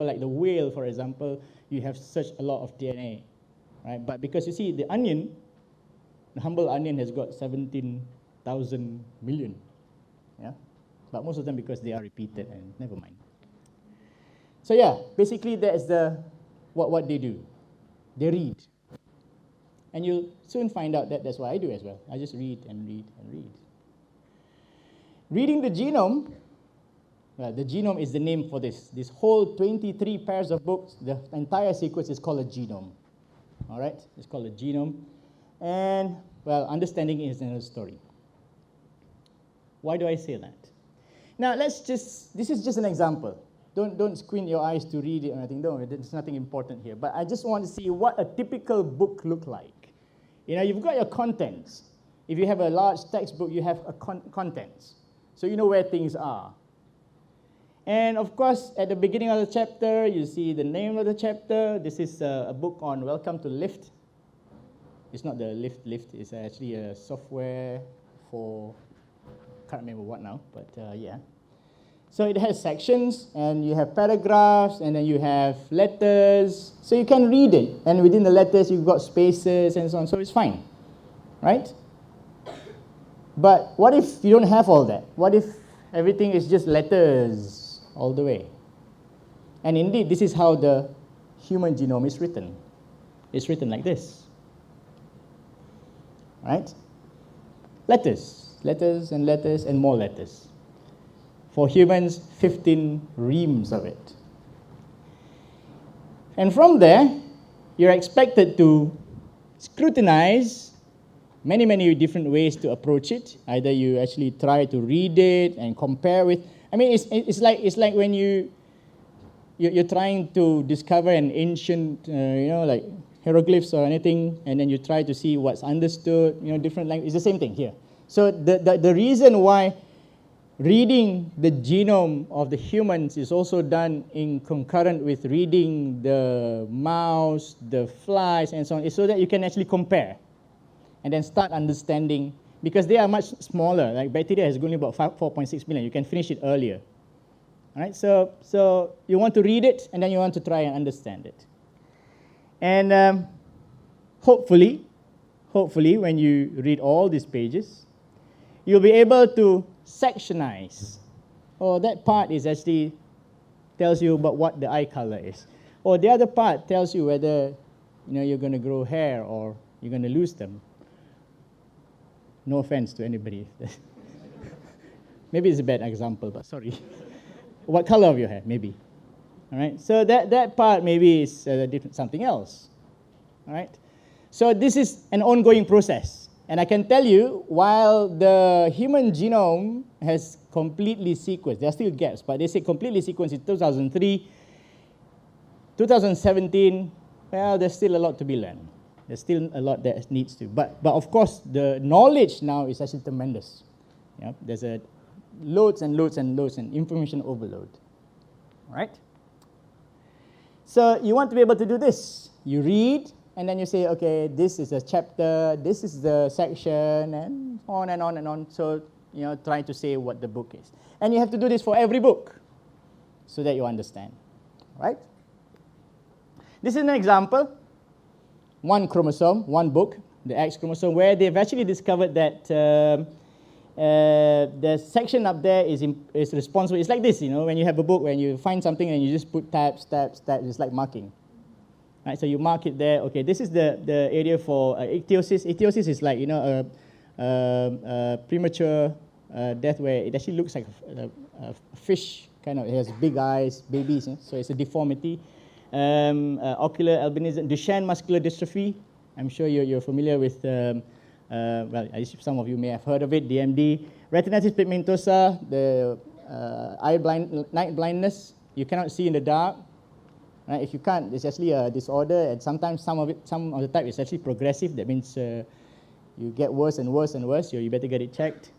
like the whale, for example, you have such a lot of DNA, right? But because you see, the onion, the humble onion has got 17,000 million, yeah? But most of them because they are repeated, and never mind. So yeah, basically that's what they do. They read. And you'll soon find out that that's what I do as well. I just read and read and read. Reading the genome, well, the genome is the name for this. This whole 23 pairs of books, the entire sequence is called a genome. All right? It's called a genome. And, well, understanding it is another story. Why do I say that? Now, this is just an example. Don't squint your eyes to read it or anything. No, there's nothing important here. But I just want to see what a typical book look like. You know, you've got your contents. If you have a large textbook, you have a contents. So you know where things are. And of course, at the beginning of the chapter, you see the name of the chapter. This is a book on Welcome to Lift. It's not the lift. It's actually a software for, can't remember what now, but yeah. So it has sections, and you have paragraphs, and then you have letters. So you can read it. And within the letters, you've got spaces and so on. So it's fine, right? But what if you don't have all that? What if everything is just letters all the way? And indeed, this is how the human genome is written. It's written like this, right? Letters, letters and letters and more letters. For humans, 15 reams of it. And from there, you're expected to scrutinize many different ways to approach it. Either you actually try to read it and compare with. I mean, it's like when you're trying to discover an ancient, like hieroglyphs or anything, and then you try to see what's understood. Different language. It's the same thing here. So the reason why reading the genome of the humans is also done in concurrent with reading the mouse, the flies, and so on, is so that you can actually compare and then start understanding, because they are much smaller. Like bacteria has only about 4.6 million. You can finish it earlier. All right? So you want to read it, and then you want to try and understand it. And hopefully, when you read all these pages, you'll be able to sectionize. Oh, that part is actually tells you about what the eye color is. Or the other part tells you whether you're going to grow hair or you're going to lose them. No offense to anybody. Maybe it's a bad example, but sorry. What color of your hair? Maybe. All right. So that part maybe is something else. All right. So this is an ongoing process. And I can tell you, while the human genome has completely sequenced, there are still gaps, but they say completely sequenced in 2003, 2017, well, there's still a lot to be learned. There's still a lot that needs to. But of course, the knowledge now is actually tremendous. There's loads and loads and loads and information overload. All right? So you want to be able to do this. You read, and then you say, okay, this is a chapter, this is the section, and on and on and on. So, trying to say what the book is. And you have to do this for every book so that you understand, right? This is an example. One chromosome, one book, the X chromosome, where they've actually discovered that the section up there is responsible. It's like this, when you have a book, when you find something and you just put tabs, it's like marking. Right, so you mark it there. Okay, this is the area for ichthyosis. Ichthyosis is like, a premature death where it actually looks like a fish, kind of. It has big eyes, babies, so it's a deformity. Ocular albinism, Duchenne muscular dystrophy. I'm sure you're familiar with, some of you may have heard of it, DMD. Retinitis pigmentosa, the night blindness. You cannot see in the dark. Right? If you can't, it's actually a disorder, and sometimes some of the type is actually progressive. That means you get worse and worse and worse. So you better get it checked.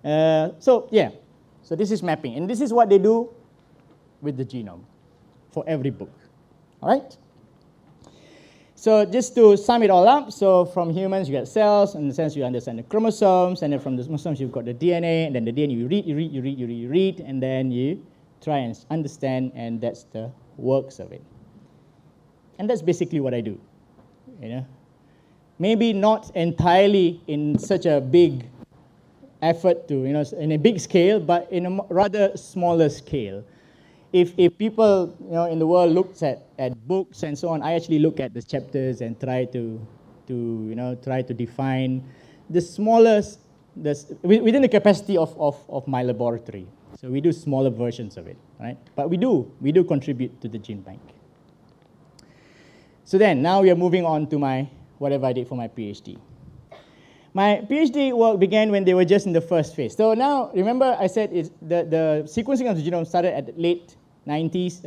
So this is mapping, and this is what they do with the genome for every book. All right. So just to sum it all up, so from humans you get cells, in the sense you understand the chromosomes, and then from the chromosomes you've got the DNA, and then the DNA you read, and then you try and understand, and that's the works of it. And that's basically what I do. Maybe not entirely in such a big effort to, in a big scale, but in a rather smaller scale. If people, in the world looks at books and so on, I actually look at the chapters and try to define the smallest, within the capacity of my laboratory. So we do smaller versions of it, right? But we do contribute to the gene bank. So then, now we are moving on to whatever I did for my PhD. My PhD work began when they were just in the first phase. So now, remember I said the sequencing of the genome started at the late 80s,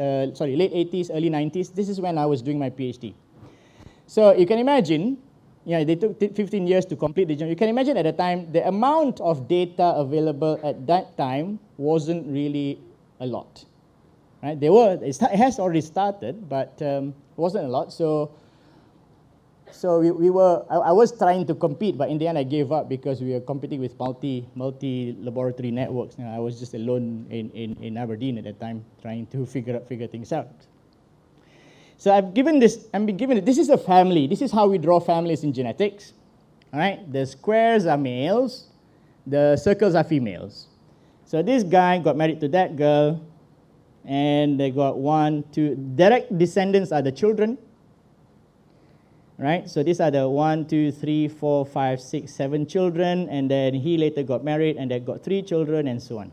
early 90s. This is when I was doing my PhD. So you can imagine, they took 15 years to complete the genome. You can imagine at the time, the amount of data available at that time wasn't really a lot. Right? It has already started, but it wasn't a lot. So I was trying to compete, but in the end I gave up because we were competing with multi-laboratory networks. I was just alone in Aberdeen at that time trying to figure things out. So I've been given this is a family. This is how we draw families in genetics. All right, the squares are males, the circles are females. So this guy got married to that girl, and they got 1, 2, direct descendants are the children. Right, so these are the 1, 2, 3, 4, 5, 6, 7 children, and then he later got married and they got 3 children and so on.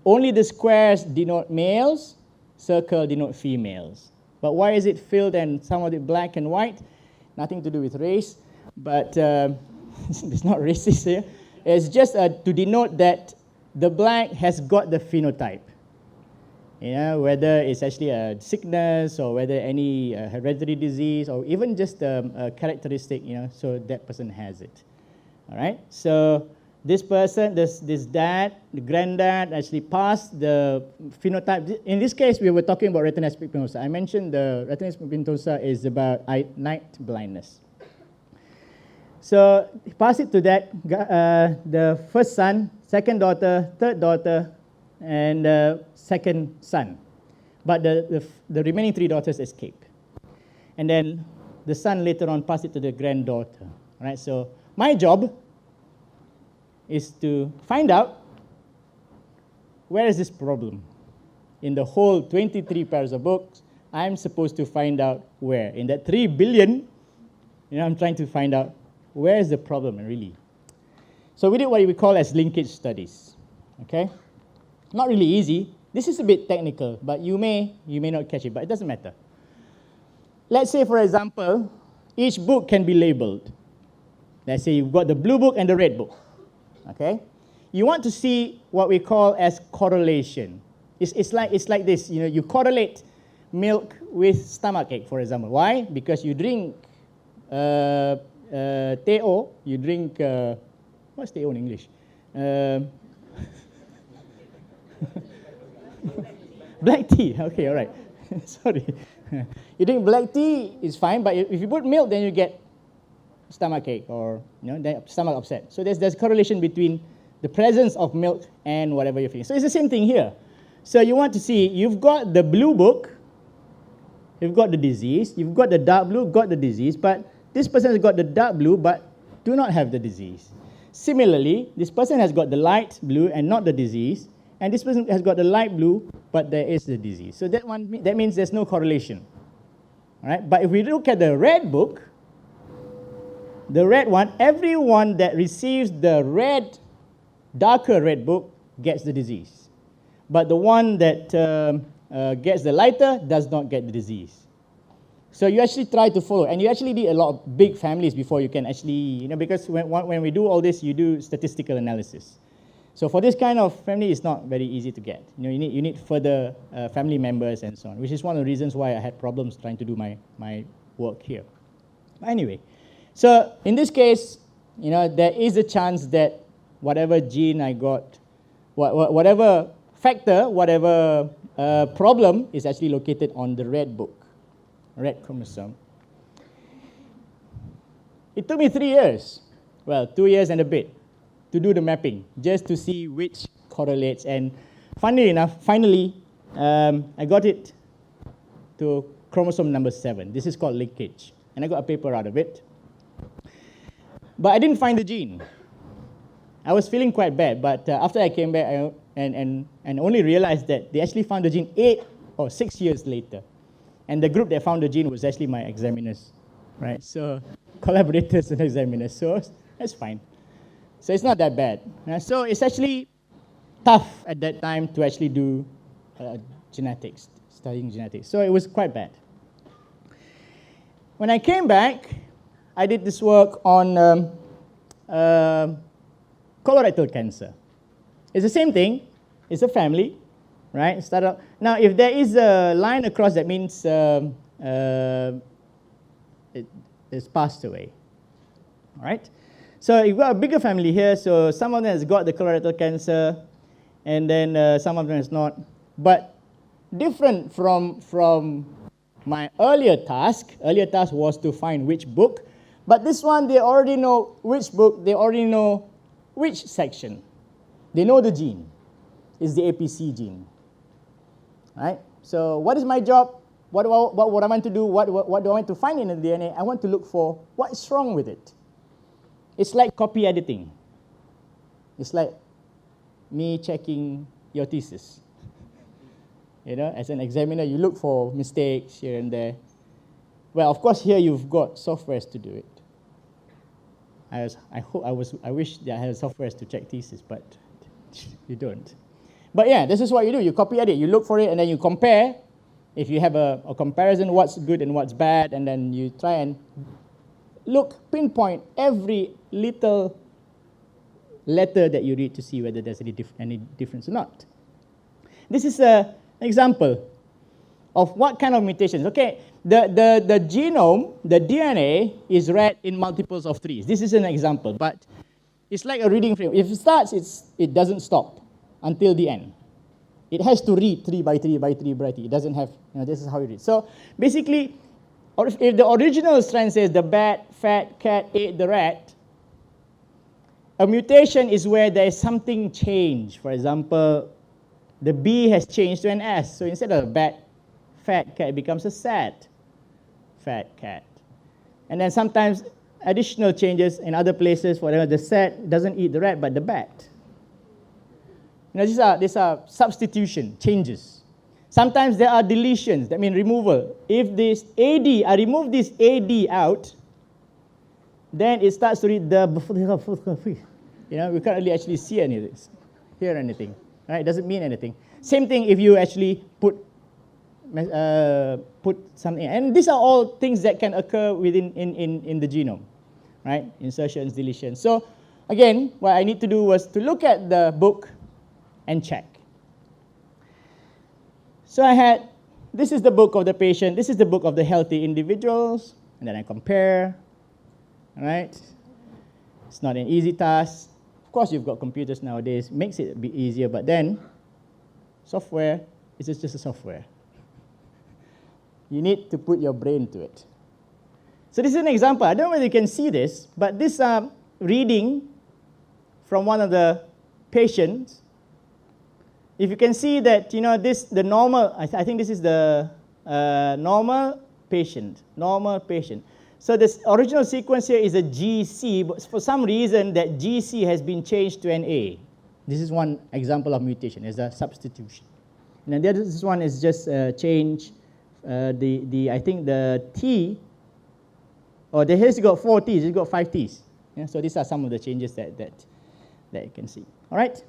Only the squares denote males, circle denote females. But why is it filled and some of it black and white? Nothing to do with race, but it's not racist here. It's just to denote that the black has got the phenotype. Whether it's actually a sickness or whether any hereditary disease or even just a characteristic, so that person has it. All right? So this person, this dad, the granddad actually passed the phenotype. In this case, we were talking about retinitis pigmentosa. I mentioned the retinitis pigmentosa is about night blindness. So he passed it to that, the first son, second daughter, third daughter, and second son. But the remaining 3 daughters escape. And then the son later on passed it to the granddaughter. Right? So my job is to find out where is this problem. In the whole 23 pairs of books, I'm supposed to find out where. In that 3 billion, I'm trying to find out where is the problem really. So we did what we call as linkage studies. Okay? Not really easy. This is a bit technical, but you may not catch it, but it doesn't matter. Let's say, for example, each book can be labeled. Let's say you've got the blue book and the red book. Okay? You want to see what we call as correlation. It's like this. You correlate milk with stomachache, for example. Why? Because you drink teo. You drink what's teo in English? Black tea. Okay, all right. Sorry. You drink black tea is fine, but if you put milk, then you get stomachache or stomach upset. So there's correlation between the presence of milk and whatever you're feeling. So it's the same thing here. So you want to see, you've got the blue book, you've got the disease, you've got the dark blue, got the disease, but this person has got the dark blue but do not have the disease. Similarly, this person has got the light blue and not the disease, and this person has got the light blue, but there is the disease. So that means there's no correlation. All right? But if we look at the red book, the red one, everyone that receives the red, darker red book gets the disease. But the one that gets the lighter does not get the disease. So you actually try to follow, and you actually need a lot of big families before you can actually, because when we do all this, you do statistical analysis. So for this kind of family, it's not very easy to get. You need further family members and so on, which is one of the reasons why I had problems trying to do my work here. But anyway, so in this case, there is a chance that whatever gene I got, whatever factor, whatever problem is actually located on the red book, red chromosome. It took me 3 years, 2 years and a bit, to do the mapping, just to see which correlates. And funnily enough, finally, I got it to chromosome number 7. This is called linkage. And I got a paper out of it. But I didn't find the gene. I was feeling quite bad, but after I came back and only realized that they actually found the gene 8 or 6 years later. And the group that found the gene was actually my examiners, right? So collaborators and examiners, so that's fine. So it's not that bad. So it's actually tough at that time to actually do genetics, studying genetics. So it was quite bad. When I came back, I did this work on colorectal cancer. It's the same thing. It's a family, right? Now, if there is a line across, that means it's passed away. All right? So you've got a bigger family here. So some of them has got the colorectal cancer, and then some of them has not. But different from my earlier task was to find which book. But this one, they already know which book, they already know which section. They know the gene. It's the APC gene. Right? So what is my job? What do I want to do? What do I want to find in the DNA? I want to look for what is wrong with it. It's like copy editing. It's like me checking your thesis. You know, as an examiner, you look for mistakes here and there. Well, of course, here you've got softwares to do it. I wish that I had softwares to check thesis, but you don't. But yeah, this is what you do. You copy edit. You look for it, and then you compare. If you have a comparison, what's good and what's bad, and then you try and pinpoint every little letter that you read to see whether there's any difference or not. This is an example of what kind of mutations. Okay, the genome, the DNA, is read in multiples of 3s. This is an example, but it's like a reading frame. If it starts, it doesn't stop until the end. It has to read 3 by 3 by 3 by 3. It doesn't have, this is how it reads. So basically, if the original strand says the bad, fat cat ate the rat, a mutation is where there is something changed. For example, the B has changed to an S. So instead of a bad, fat cat, it becomes a sad, fat cat. And then sometimes additional changes in other places, whatever, the sad doesn't eat the rat, but the bat. These are substitution, changes. Sometimes there are deletions, that means removal. If this AD, I remove this AD out, then it starts to read the, we can't really actually see any of this, hear anything, right? It doesn't mean anything. Same thing if you actually put something, and these are all things that can occur within in the genome, right? Insertions, deletions. So again, what I need to do was to look at the book and check. So this is the book of the patient, this is the book of the healthy individuals, and then I compare, all right? It's not an easy task. Of course, you've got computers nowadays, makes it a bit easier, but then software is just a software. You need to put your brain to it. So this is an example. I don't know whether you can see this, but this reading from one of the patients. If you can see that, the normal, I think this is the normal patient. So this original sequence here is a GC, but for some reason that GC has been changed to an A. This is one example of mutation, as a substitution. And then this one is just change. I think the T, the has got 4 T's, it's got 5 T's. Yeah, so these are some of the changes that you can see. All right,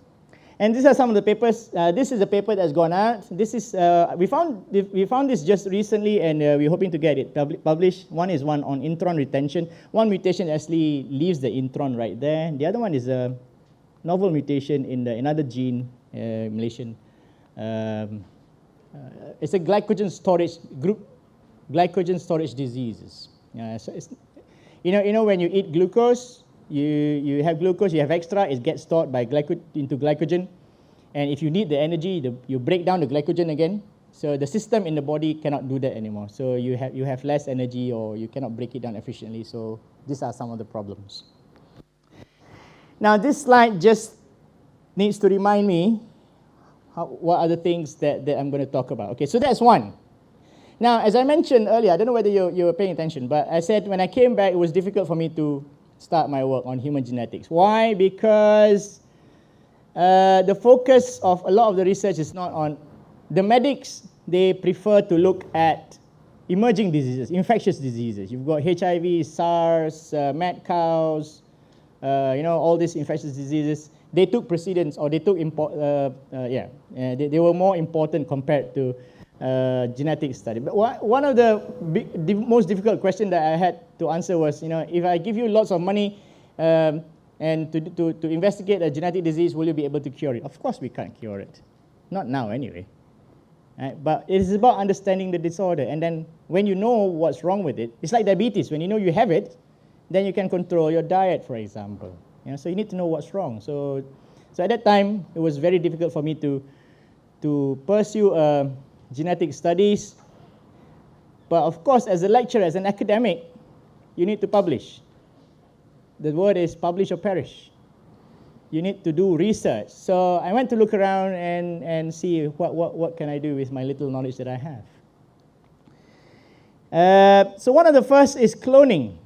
and these are some of the papers. This is a paper that's gone out. This is we found this just recently, and we're hoping to get it published. One on intron retention. One mutation actually leaves the intron right there. The other one is a novel mutation in another gene, Malaysian. It's a glycogen storage diseases. So it's, when you eat glucose, you have glucose, you have extra, it gets stored into glycogen, and if you need the energy, you break down the glycogen again. So the system in the body cannot do that anymore. So you have less energy, or you cannot break it down efficiently. So these are some of the problems. Now this slide just needs to remind me what are the things that I'm going to talk about? Okay, so that's one. Now, as I mentioned earlier, I don't know whether you were paying attention, but I said when I came back, it was difficult for me to start my work on human genetics. Why? Because the focus of a lot of the research is not on the medics. They prefer to look at emerging diseases, infectious diseases. You've got HIV, SARS, mad cows, all these infectious diseases. They took precedence, or they took they were more important compared to genetic study. But one of the most difficult questions that I had to answer was, if I give you lots of money and to investigate a genetic disease, will you be able to cure it? Of course we can't cure it. Not now anyway. Right? But it is about understanding the disorder. And then when you know what's wrong with it, it's like diabetes. When you know you have it, then you can control your diet, for example. So you need to know what's wrong. So at that time, it was very difficult for me to pursue genetic studies. But of course, as a lecturer, as an academic, you need to publish. The word is publish or perish. You need to do research. So I went to look around and see what can I do with my little knowledge that I have. So one of the first is cloning.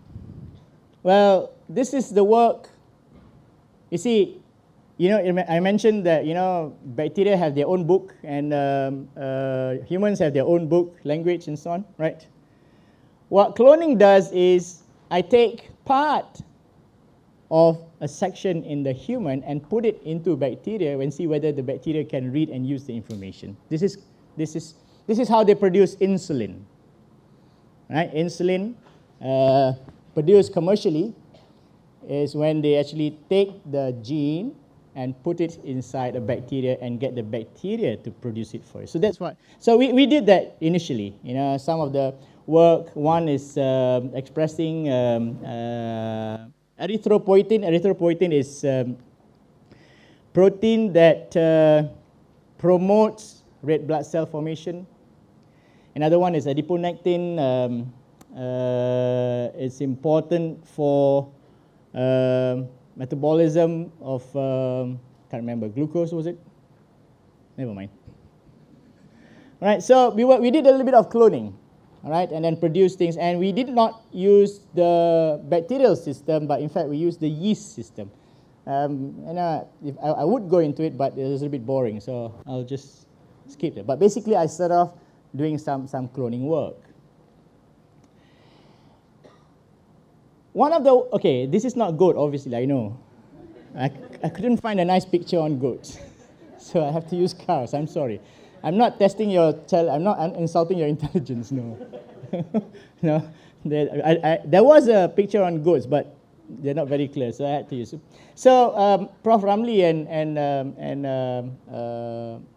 Well, this is the work. You see, I mentioned that, bacteria have their own book, and humans have their own book, language, and so on, right? What cloning does is I take part of a section in the human and put it into bacteria and see whether the bacteria can read and use the information. This is how they produce insulin, right? Insulin produced commercially is when they actually take the gene and put it inside a bacteria and get the bacteria to produce it for you. So that's what. So we did that initially. Some of the work. One is expressing erythropoietin. Erythropoietin is protein that promotes red blood cell formation. Another one is adiponectin. It's important for metabolism of, can't remember, glucose, was it? Never mind. All right, so we did a little bit of cloning, all right, and then produced things. And we did not use the bacterial system, but in fact, we used the yeast system. If I would go into it, but it was a bit boring, so I'll just skip it. But basically, I started off doing some cloning work. This is not goat, obviously, I know. I couldn't find a nice picture on goats, so I have to use cows. I'm sorry. I'm not testing your child. I'm not insulting your intelligence, no. No, there was a picture on goats, but they're not very clear, so I had to use it. So Prof. Ramli and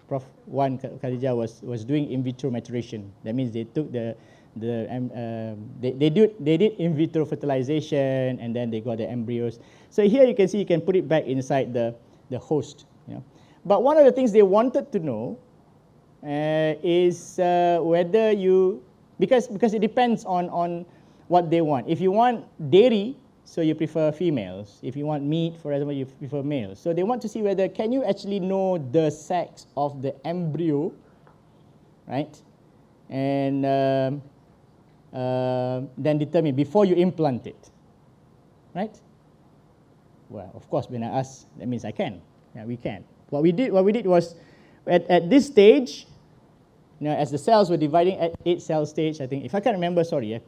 Prof. Wan Khadija was doing in vitro maturation. That means they took they did in vitro fertilization, and then they got the embryos. So here you can see you can put it back inside the host. But one of the things they wanted to know is whether you, because it depends on what they want. If you want dairy, so you prefer females. If you want meat, for example, you prefer males. So they want to see whether can you actually know the sex of the embryo, right? And then determine before you implant it, right? Well, of course, when I asked, that means I can. Yeah, we can. What we did was, at this stage, as the cells were dividing at 8-cell stage, I think, if I can't remember, sorry,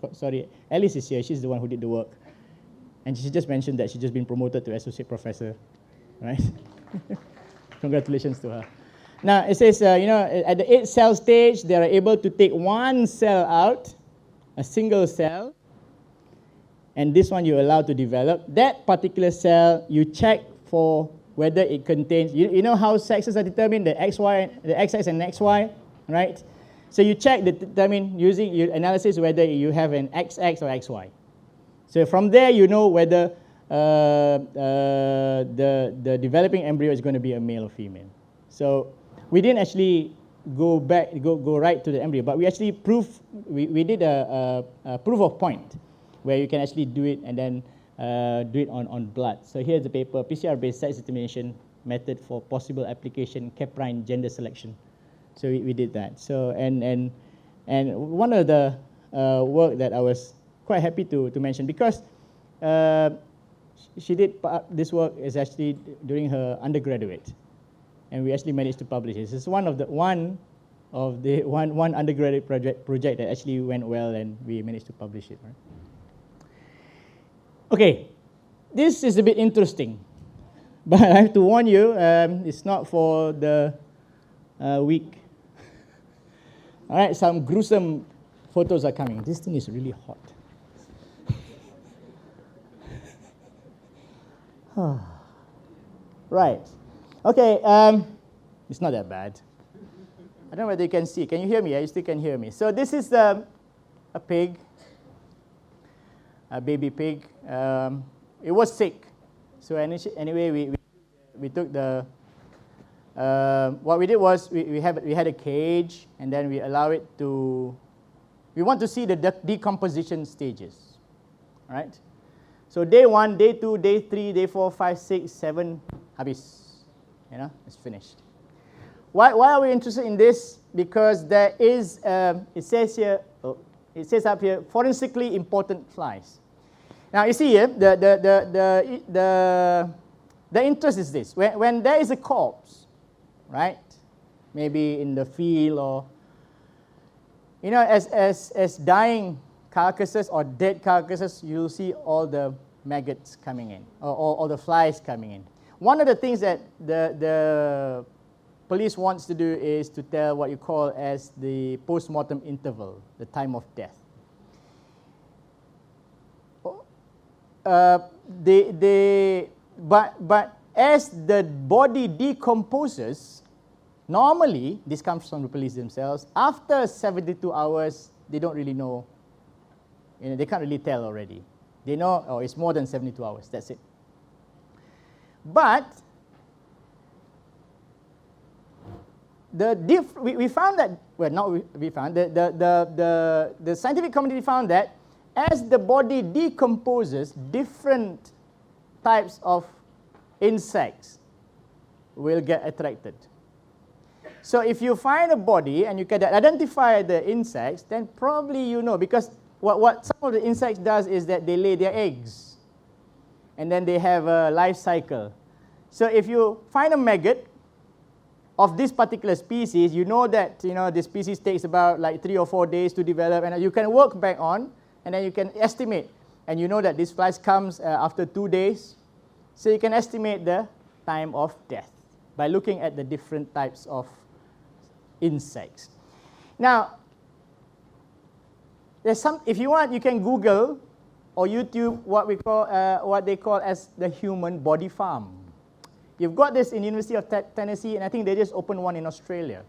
Alice is here. She's the one who did the work, and she just mentioned that she's just been promoted to associate professor, right? Congratulations to her. Now, it says, at the 8-cell stage, they are able to take one cell out, a single cell, and this one you're allowed to develop. That particular cell, you check for whether it contains, you know how sexes are determined, the XX and XY, right? So you check, determine using your analysis whether you have an XX or XY. So from there, you know whether the developing embryo is going to be a male or female. So we didn't actually go right to the embryo, but we actually we did a proof of point where you can actually do it and then do it on blood. So here's the paper, PCR-based sex determination method for possible application caprine gender selection. So we did that. So and one of the work that I was quite happy to mention, because she did this work is actually during her undergraduate, and we actually managed to publish it. It's one undergraduate project that actually went well, and we managed to publish it. Right? Okay, this is a bit interesting, but I have to warn you, it's not for the weak. All right, some gruesome photos are coming. This thing is really hot. Right. Okay, it's not that bad. I don't know whether you can see. Can you hear me? You still can hear me. So this is a pig, a baby pig. It was sick. So anyway, we took the, what we did was we had a cage, and then we allow it to, we want to see the decomposition stages, all right? So day 1, day 2, day 3, day 4, 5, 6, 7, habis, it's finished. Why are we interested in this? Because there is, it says up here, forensically important flies. Now you see here, the interest is this: when there is a corpse, right? Maybe in the field, or as dying carcasses or dead carcasses, you'll see all the maggots coming in, or all the flies coming in. One of the things that the police wants to do is to tell what you call as the post-mortem interval, the time of death. But as the body decomposes, normally, this comes from the police themselves, after 72 hours, they don't really know, they can't really tell already. They know, oh, it's more than 72 hours, that's it. But we found that, well, not we found, the scientific community found that as the body decomposes, different types of insects will get attracted. So if you find a body and you can identify the insects, then probably you know, because what some of the insects does is that they lay their eggs, and then they have a life cycle. So if you find a maggot of this particular species, you know that the species takes about like 3 or 4 days to develop, and you can work back on, and then you can estimate, and you know that this flies comes after 2 days, so you can estimate the time of death by looking at the different types of insects. Now, there's some. If you want, you can Google or YouTube what they call as the human body farm. You've got this in University of Tennessee, and I think they just opened one in Australia,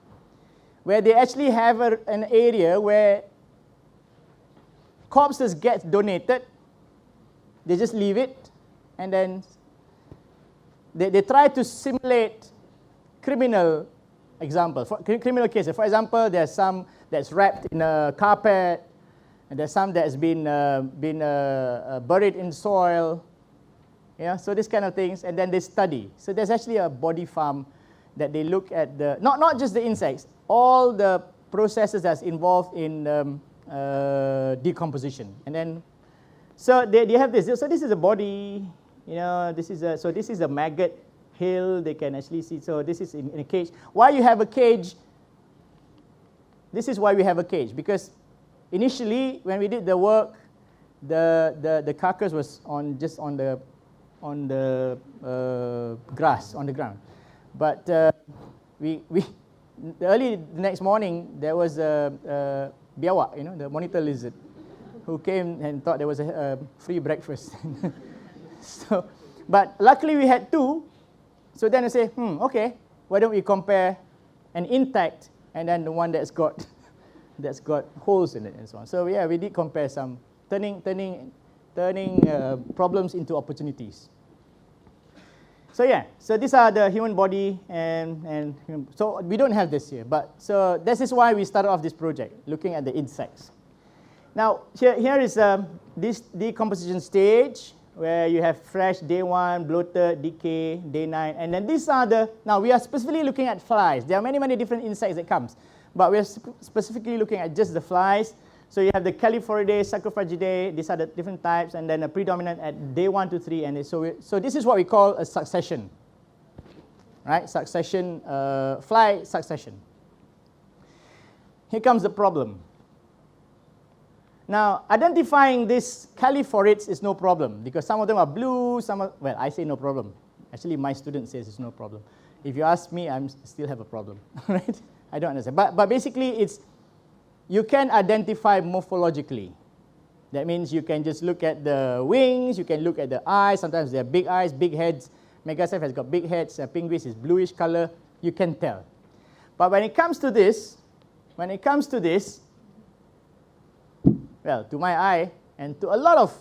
where they actually have an area where corpses get donated. They just leave it, and then they try to simulate criminal example, criminal cases. For example, there's some that's wrapped in a carpet, and there's some that's been buried in soil. Yeah, so this kind of things, and then they study. So there's actually a body farm that they look at the not just the insects, all the processes that's involved in decomposition, and then so they have this. So this is a body, this is a maggot hill. They can actually see. So this is in a cage. Why you have a cage? This is why we have a cage, because initially when we did the work, the carcass was just on the grass, on the ground. But early the next morning, there was a biawak, the monitor lizard, who came and thought there was a free breakfast. So, but luckily we had 2. So then I say, okay, why don't we compare an intact and then the one that's got holes in it and so on. So yeah, we did compare some, turning problems into opportunities. So yeah, so these are the human body, and so we don't have this here, but so this is why we started off this project, looking at the insects. Now here is this decomposition stage. where you have fresh, day 1, bloated, decay, day 9. And then these are the, now we are specifically looking at flies. There are many, many different insects that comes. But we are specifically looking at just the flies. So you have the Calliphoridae, Sarcophagidae, these are the different types, and then a predominant at day 1 to 3. And so this is what we call a succession, right? Succession, fly succession. Here comes the problem. Now, identifying these calliphorids is no problem, because some of them are blue, some are, well, I say no problem. Actually, my student says it's no problem. If you ask me, I still have a problem, right? I don't understand. But basically, it's, you can identify morphologically. That means you can just look at the wings, you can look at the eyes. Sometimes they have big eyes, big heads. Megaceph has got big heads. Pinguis is bluish color. You can tell. But when it comes to this, well, to my eye and to a lot of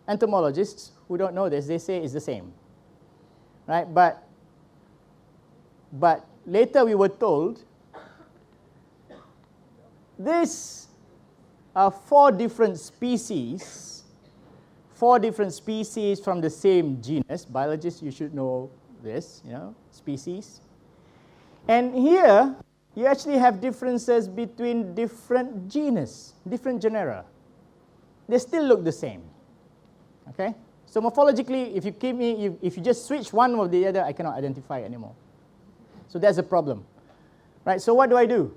entomologists who don't know this, they say it's the same, right? But later we were told these are 4 different species from the same genus. Biologists, you should know this, species. And here, you actually have differences between different genus, different genera. They still look the same, okay? So morphologically, if you just switch one or the other, I cannot identify anymore. So that's a problem, right? So what do I do?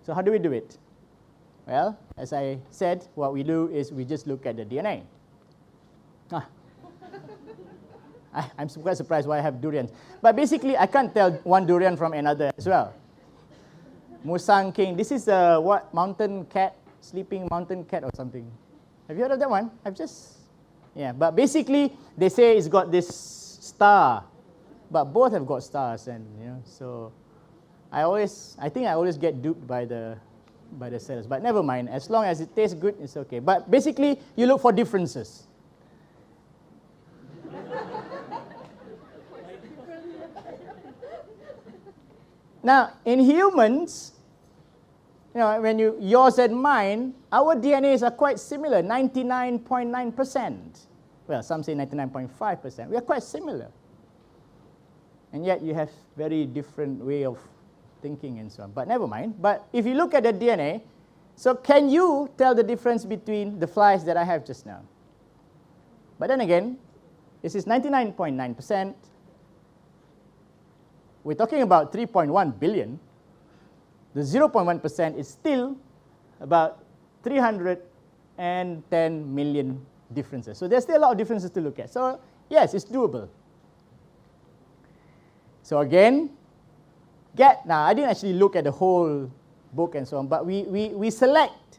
So how do we do it? Well, as I said, what we do is we just look at the DNA. I'm quite surprised why I have durians. But basically, I can't tell one durian from another as well. Musang King, this is a what? Mountain cat, sleeping mountain cat or something. Have you heard of that one? Yeah, but basically, they say it's got this star. But both have got stars, and so I think I always get duped by the sellers. But never mind, as long as it tastes good, it's okay. But basically, you look for differences. Now, in humans, when yours and mine, our DNAs are quite similar, 99.9%. Well, some say 99.5%. We are quite similar. And yet you have very different way of thinking and so on. But never mind. But if you look at the DNA, so can you tell the difference between the flies that I have just now? But then again, this is 99.9%. We're talking about 3.1 billion. The 0.1% is still about 310 million differences. So there's still a lot of differences to look at. So yes, it's doable. So again, now I didn't actually look at the whole book and so on, but we select,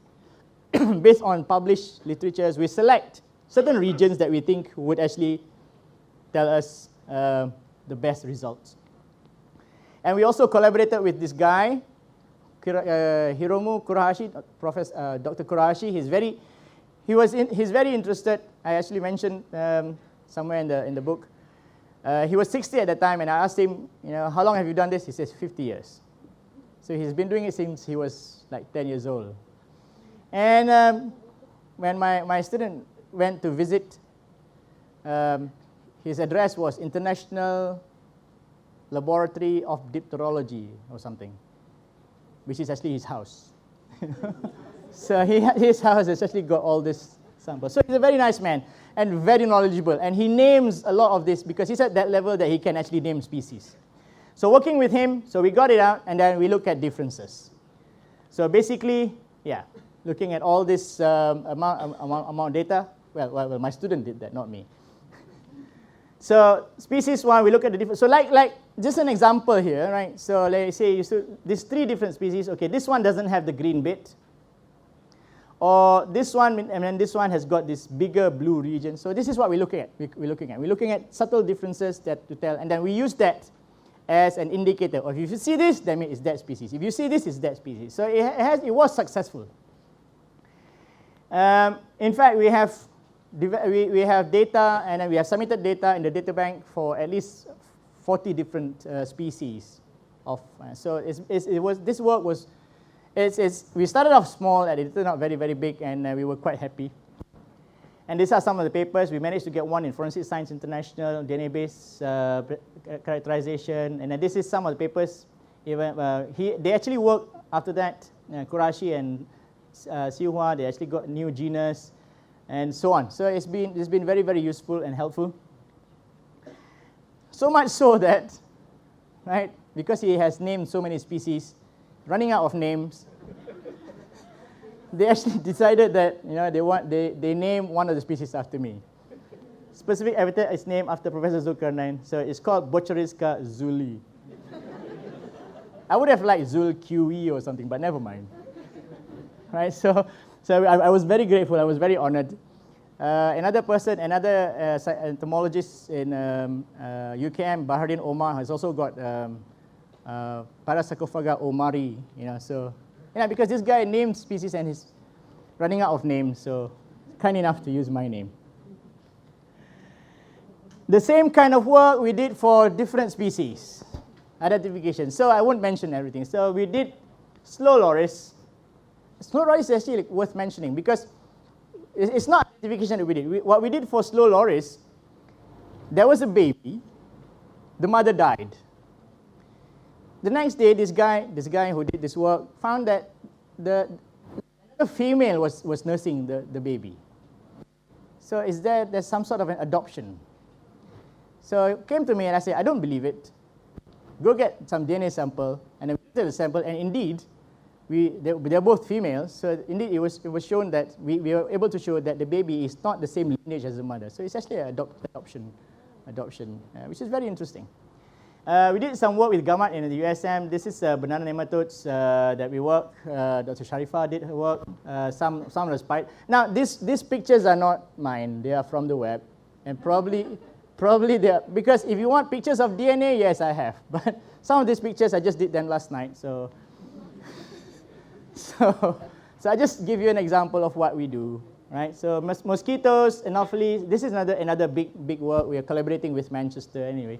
based on published literatures, we select certain regions that we think would actually tell us the best results. And we also collaborated with this guy, Hiromu Kurahashi, Dr. Kurahashi. He's very interested. I actually mentioned somewhere in the book. He was 60 at the time, and I asked him, how long have you done this? He says 50 years. So he's been doing it since he was like 10 years old. And when my student went to visit, his address was International Laboratory of Dipterology or something, which is actually his house. So his house has actually got all this samples. So he's a very nice man and very knowledgeable. And he names a lot of this because he's at that level that he can actually name species. So working with him, so we got it out, and then we look at differences. So basically, yeah, looking at all this amount of data. Well, my student did that, not me. So species 1, we look at the different. So like just an example here, right? So let's say these 3 different species. Okay, this one doesn't have the green bit. Or this one, and then this one has got this bigger blue region. So this is what we're looking at. We're looking at subtle differences that to tell, and then we use that as an indicator. Or if you see this, then it's that species. If you see this, it's that species. So it was successful. In fact, we have data, and then we have submitted data in the data bank for at least 40 different species of. So this work was. We started off small, and it turned out very, very big, and we were quite happy. And these are some of the papers. We managed to get one in Forensic Science International, DNA-based characterization. And then this is some of the papers. Even, they actually worked after that, Kurashi and Siuhua, they actually got new genus and so on. So it's been very, very useful and helpful. So much so that, right, because he has named so many species, running out of names, they actually decided that they name one of the species after me. Specific epithet is named after Professor Zulqarnain, so it's called Bocheriska zuli. I would have liked Zulqui or something, but never mind. Right, so I was very grateful. I was very honored. Another entomologist in UKM, Bahrain Omar, has also got Parasarcophaga omari. Because this guy named species and he's running out of names, so kind enough to use my name. The same kind of work we did for different species, identification. So I won't mention everything. So we did slow loris. Slow loris is actually worth mentioning because it's not identification that we did. What we did for slow loris, there was a baby, the mother died. The next day, this guy who did this work found that the female was nursing the baby. So there's some sort of an adoption. So it came to me and I said, I don't believe it. Go get some DNA sample, and then we did the sample, and indeed, they're both females. So indeed, it was shown that we were able to show that the baby is not the same lineage as the mother. So it's actually an adoption, which is very interesting. We did some work with Gamat in the USM. This is banana nematodes that we work. Dr. Sharifah did her work. Some of the spike. Now, these pictures are not mine. They are from the web, and probably they are, because if you want pictures of DNA, yes, I have. But some of these pictures I just did them last night. So I just give you an example of what we do, right? So mosquitoes, Anopheles. This is another big work. We are collaborating with Manchester anyway.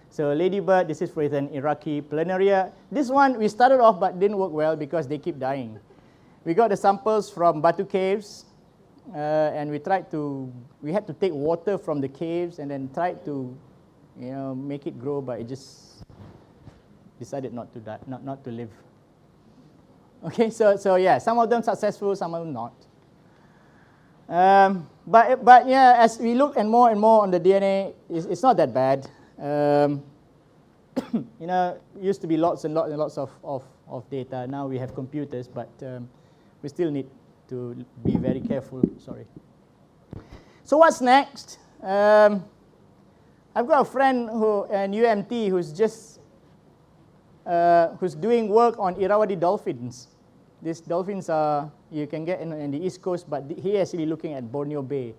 So ladybird, this is for an Iraqi planaria. This one, we started off but didn't work well because they keep dying. We got the samples from Batu caves, and we had to take water from the caves and then tried to, make it grow, but it just decided not to die, not to live. Okay, so yeah, some of them successful, some of them not. But yeah, as we look and more on the DNA, it's not that bad. Used to be lots and lots of data. Now we have computers, but we still need to be very careful. Sorry. So what's next? I've got a friend in UMT who's doing work on Irrawaddy dolphins. These dolphins you can get in the East Coast, but he is actually looking at Borneo Bay,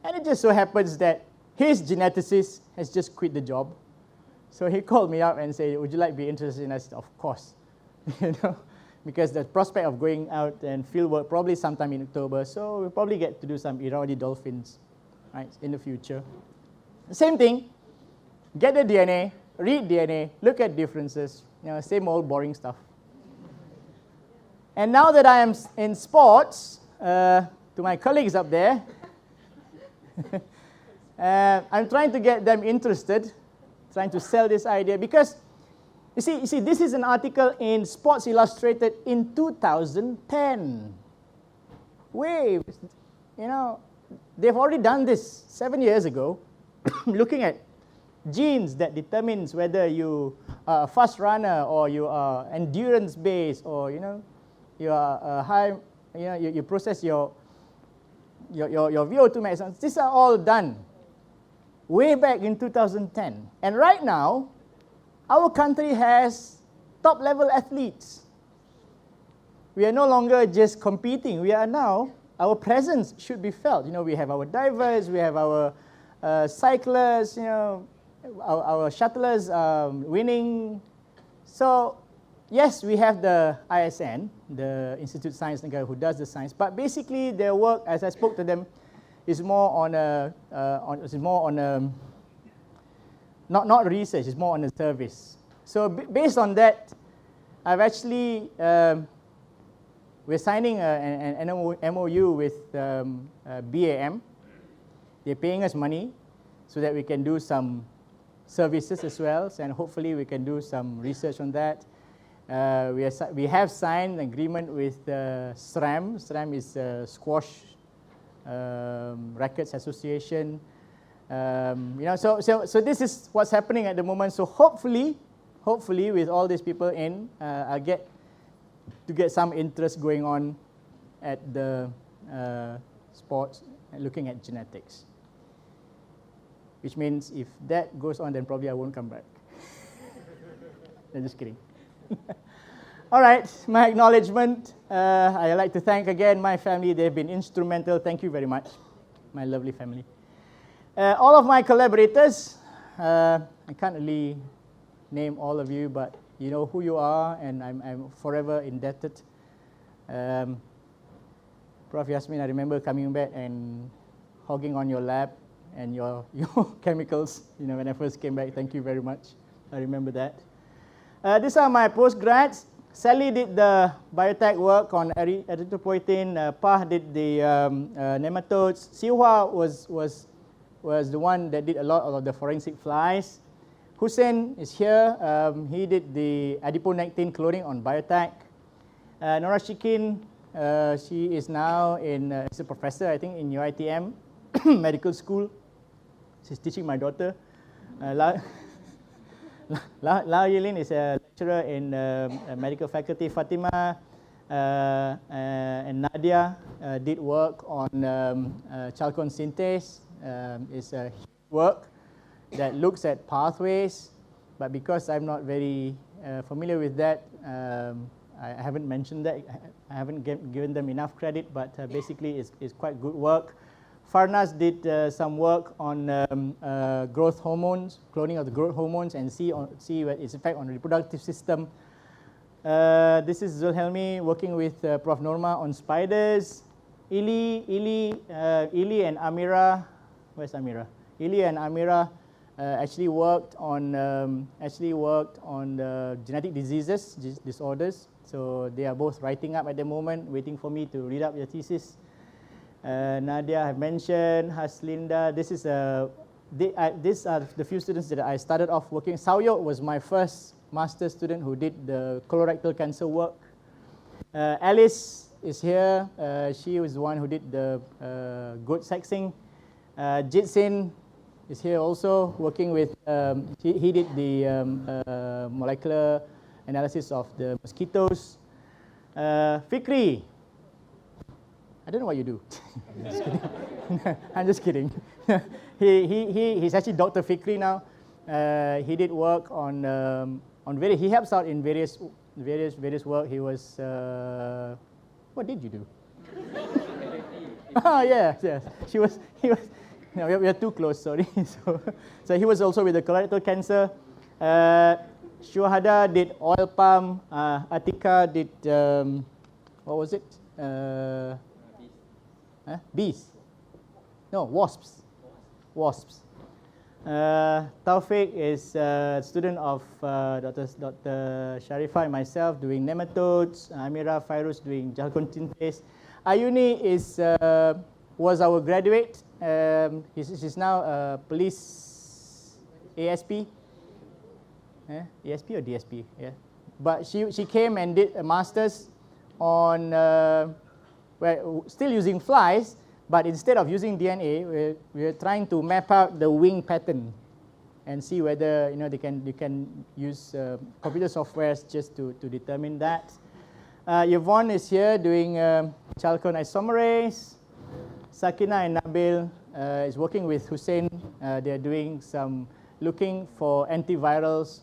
and it just so happens that his geneticist has just quit the job. So he called me up and said, would you like to be interested in us? Of course, because the prospect of going out and field work probably sometime in October, so we'll probably get to do some Irrawaddy dolphins, right, in the future. Same thing, get the DNA, read DNA, look at differences, same old boring stuff. And now that I am in sports, to my colleagues up there, I'm trying to get them interested, trying to sell this idea, because you see, this is an article in Sports Illustrated in 2010. They've already done this 7 years ago, looking at genes that determines whether you are a fast runner or you are endurance-based, or you are a high, you process your VO2 max. These are all done way back in 2010. And right now, our country has top-level athletes. We are no longer just competing. We are now, our presence should be felt. We have our divers, we have our cyclists, our shuttlers winning. So, yes, we have the ISN, the Institute of Science Negara, who does the science, but basically their work, as I spoke to them, is more on not research, it's more on a service. So based on that, I've actually, we're signing an MOU with BAM, they're paying us money so that we can do some services as well, and hopefully we can do some research on that. We have signed an agreement with SRAM. SRAM is Squash Rackets Association. So this is what's happening at the moment. So hopefully with all these people in, I'll get some interest going on at the sports and looking at genetics. Which means if that goes on, then probably I won't come back. I'm just kidding. All right, my acknowledgement. I'd like to thank again my family. They've been instrumental. Thank you very much, my lovely family. All of my collaborators, I can't really name all of you, but you know who you are, and I'm forever indebted. Prof. Yasmin, I remember coming back and hogging on your lab and your chemicals, when I first came back. Thank you very much. I remember that. These are my postgrads. Sally did the biotech work on erythropoietin. Pah did the nematodes. Siwa was the one that did a lot of the forensic flies. Hussein is here. He did the adiponectin cloning on biotech. Nora Shikin, she is now she's a professor, I think, in UITM Medical School. She's teaching my daughter. Lao Yilin is a lecturer in medical faculty. Fatima and Nadia did work on chalcone synthase. It's a work that looks at pathways, but because I'm not very familiar with that, I haven't mentioned that. I haven't given them enough credit, but basically it's quite good work. Farnas did some work on growth hormones, cloning of the growth hormones, and see what its effect on the reproductive system. This is Zulhelmi working with Prof. Norma on spiders. Ili and Amira, where's Amira? Ili and Amira actually worked on genetic diseases, disorders. So they are both writing up at the moment, waiting for me to read up their thesis. Nadia, I have mentioned, Haslinda. These are the few students that I started off working. Saoyok was my first master's student who did the colorectal cancer work. Alice is here. She was the one who did the goat sexing. Jitsin is here also, working with, he did the molecular analysis of the mosquitoes. Fikri, I don't know what you do. I'm just kidding. He's actually Dr. Fikri now. He did work on he helps out in various work. He was, what did you do? Oh yes. He was. No, we are too close. Sorry. So he was also with the colorectal cancer. Shuhada did oil palm. Atika did what was it? Bees. No, wasps. Taufik is a student of Dr. Sharifah and myself doing nematodes. Amira Fairuz doing chalcone synthase. Ayuni was our graduate. She's now a police ASP. ASP or DSP? Yeah. But she came and did a master's on still using flies, but instead of using DNA, we're trying to map out the wing pattern and see whether they can use computer softwares just to determine that. Yvonne is here doing chalcone isomerase. Sakina and Nabil is working with Hussein. They're doing some looking for antivirals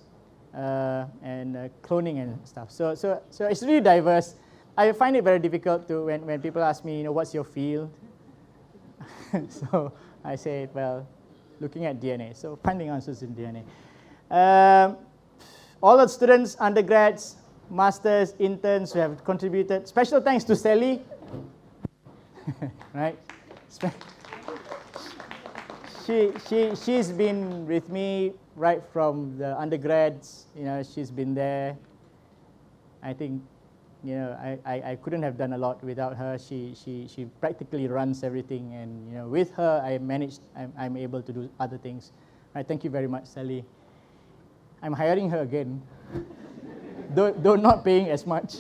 and cloning and stuff. So it's really diverse. I find it very difficult to when people ask me, what's your field? So I say, well, looking at DNA. So finding answers in DNA. All the students, undergrads, masters, interns who have contributed. Special thanks to Sally. Right? She's been with me right from the undergrads. She's been there, I think, you know, I couldn't have done a lot without her. She practically runs everything, and you know, with her, I'm able to do other things. All right, thank you very much, Sally. I'm hiring her again, though not paying as much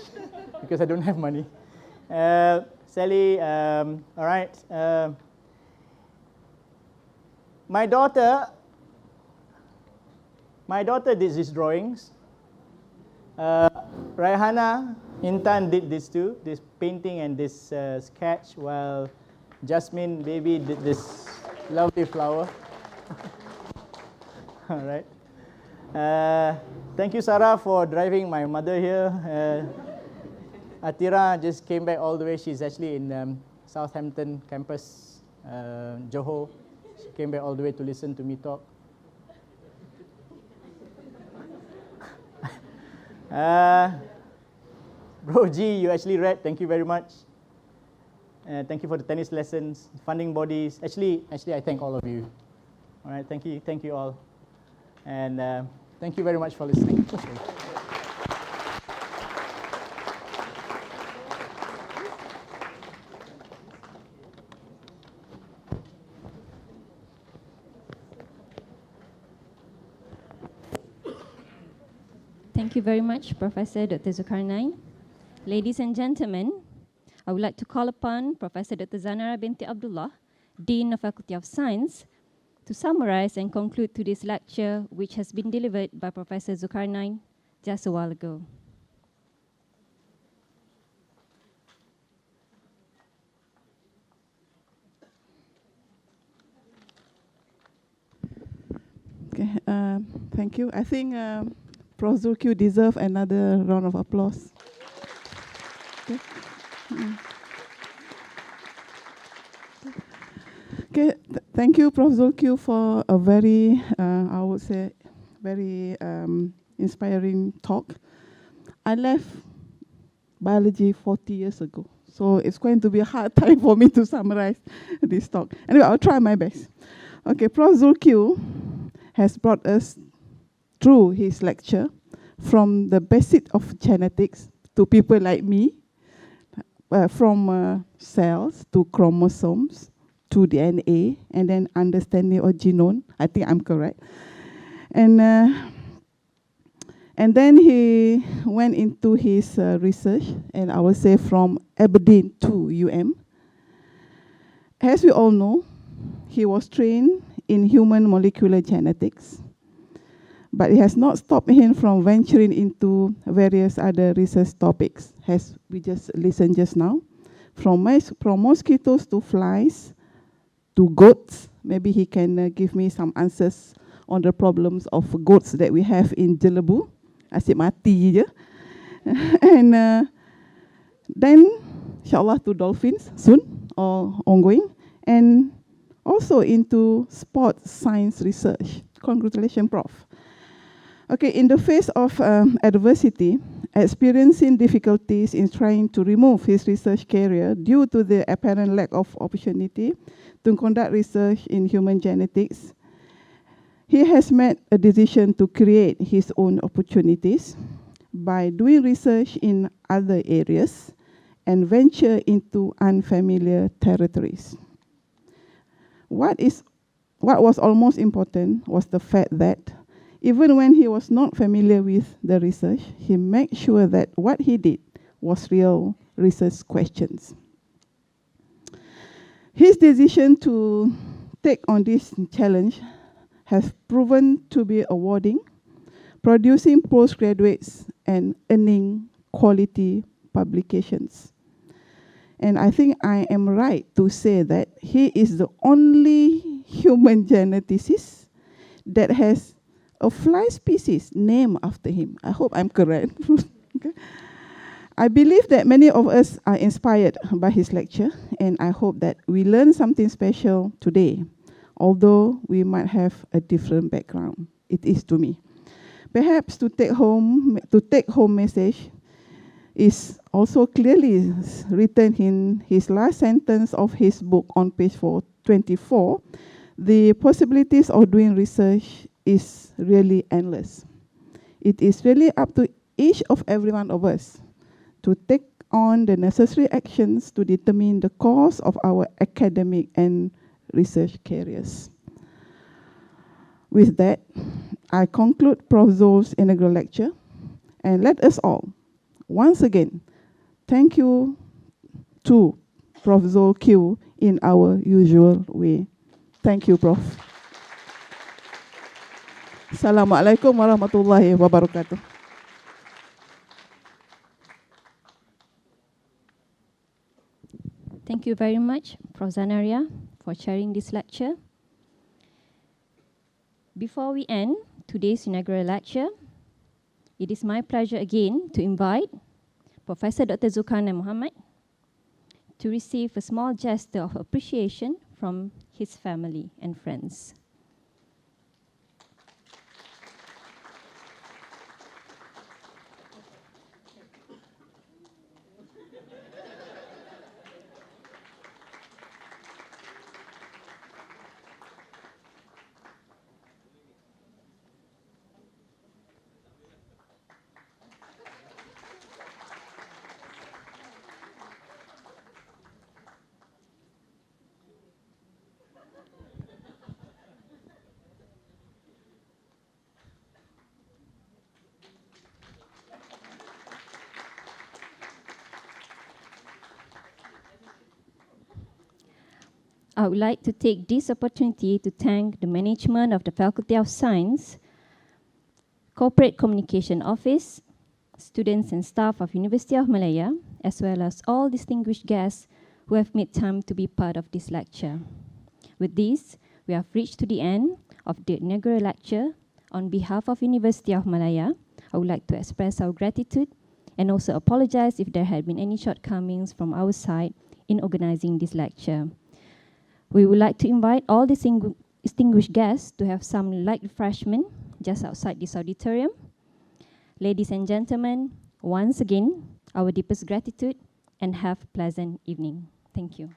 because I don't have money. Sally, all right. My daughter did these drawings. Raihana, Intan did this too, this painting and this sketch, while Jasmine baby did this lovely flower. All right. Thank you, Sarah, for driving my mother here. Atira just came back all the way. She's actually in Southampton campus, Johor. She came back all the way to listen to me talk. Bro G, you actually read. Thank you very much. Thank you for the tennis lessons, funding bodies. Actually, I thank all of you. All right, thank you all. And thank you very much for listening. Thank you very much, Professor Dr. Zulqarnain. Ladies and gentlemen, I would like to call upon Professor Dr. Zanara binti Abdullah, Dean of Faculty of Science, to summarize and conclude today's lecture, which has been delivered by Professor Zulqarnain just a while ago. Okay, thank you. I think Prof. Zulq deserves another round of applause. Okay. Okay, thank you, Prof. Zulq, for a very, I would say, very inspiring talk. I left biology 40 years ago, so it's going to be a hard time for me to summarize this talk. Anyway, I'll try my best. Okay, Prof. Zulq has brought us through his lecture from the basic of genetics to people like me, from cells to chromosomes to DNA, and then understanding of genome. I think I'm correct. And then he went into his research, and I will say from Aberdeen to UM. As we all know, he was trained in human molecular genetics, but it has not stopped him from venturing into various other research topics, as we just listened just now, from mosquitoes to flies to goats. Maybe he can give me some answers on the problems of goats that we have in Jelebu. Asyik mati je. And then, insyaAllah, to dolphins soon, or ongoing, and also into sports science research. Congratulations, Prof. Okay, in the face of adversity, experiencing difficulties in trying to remove his research career due to the apparent lack of opportunity to conduct research in human genetics, he has made a decision to create his own opportunities by doing research in other areas and venture into unfamiliar territories. What was almost important was the fact that even when he was not familiar with the research, he made sure that what he did was real research questions. His decision to take on this challenge has proven to be rewarding, producing postgraduates and earning quality publications. And I think I am right to say that he is the only human geneticist that has a fly species named after him. I hope I'm correct. Okay. I believe that many of us are inspired by his lecture, and I hope that we learn something special today, although we might have a different background. It is to me. Perhaps to take home message is also clearly written in his last sentence of his book on page 24. The possibilities of doing research is really endless. It is really up to each of every one of us to take on the necessary actions to determine the course of our academic and research careers. With that, I conclude Prof. Zul's inaugural lecture, and let us all, once again, thank you to Prof. Zul Q in our usual way. Thank you, Prof. Assalamualaikum warahmatullahi wabarakatuh. Thank you very much, Prof. Zanaria, for sharing this lecture. Before we end today's inaugural lecture, it is my pleasure again to invite Professor Dr. Zulqarnain Mohamed to receive a small gesture of appreciation from his family and friends. I would like to take this opportunity to thank the management of the Faculty of Science, Corporate Communication Office, students and staff of University of Malaya, as well as all distinguished guests who have made time to be part of this lecture. With this, we have reached to the end of the inaugural lecture. On behalf of University of Malaya, I would like to express our gratitude and also apologize if there had been any shortcomings from our side in organizing this lecture. We would like to invite all distinguished guests to have some light refreshment just outside this auditorium. Ladies and gentlemen, once again, our deepest gratitude and have a pleasant evening. Thank you.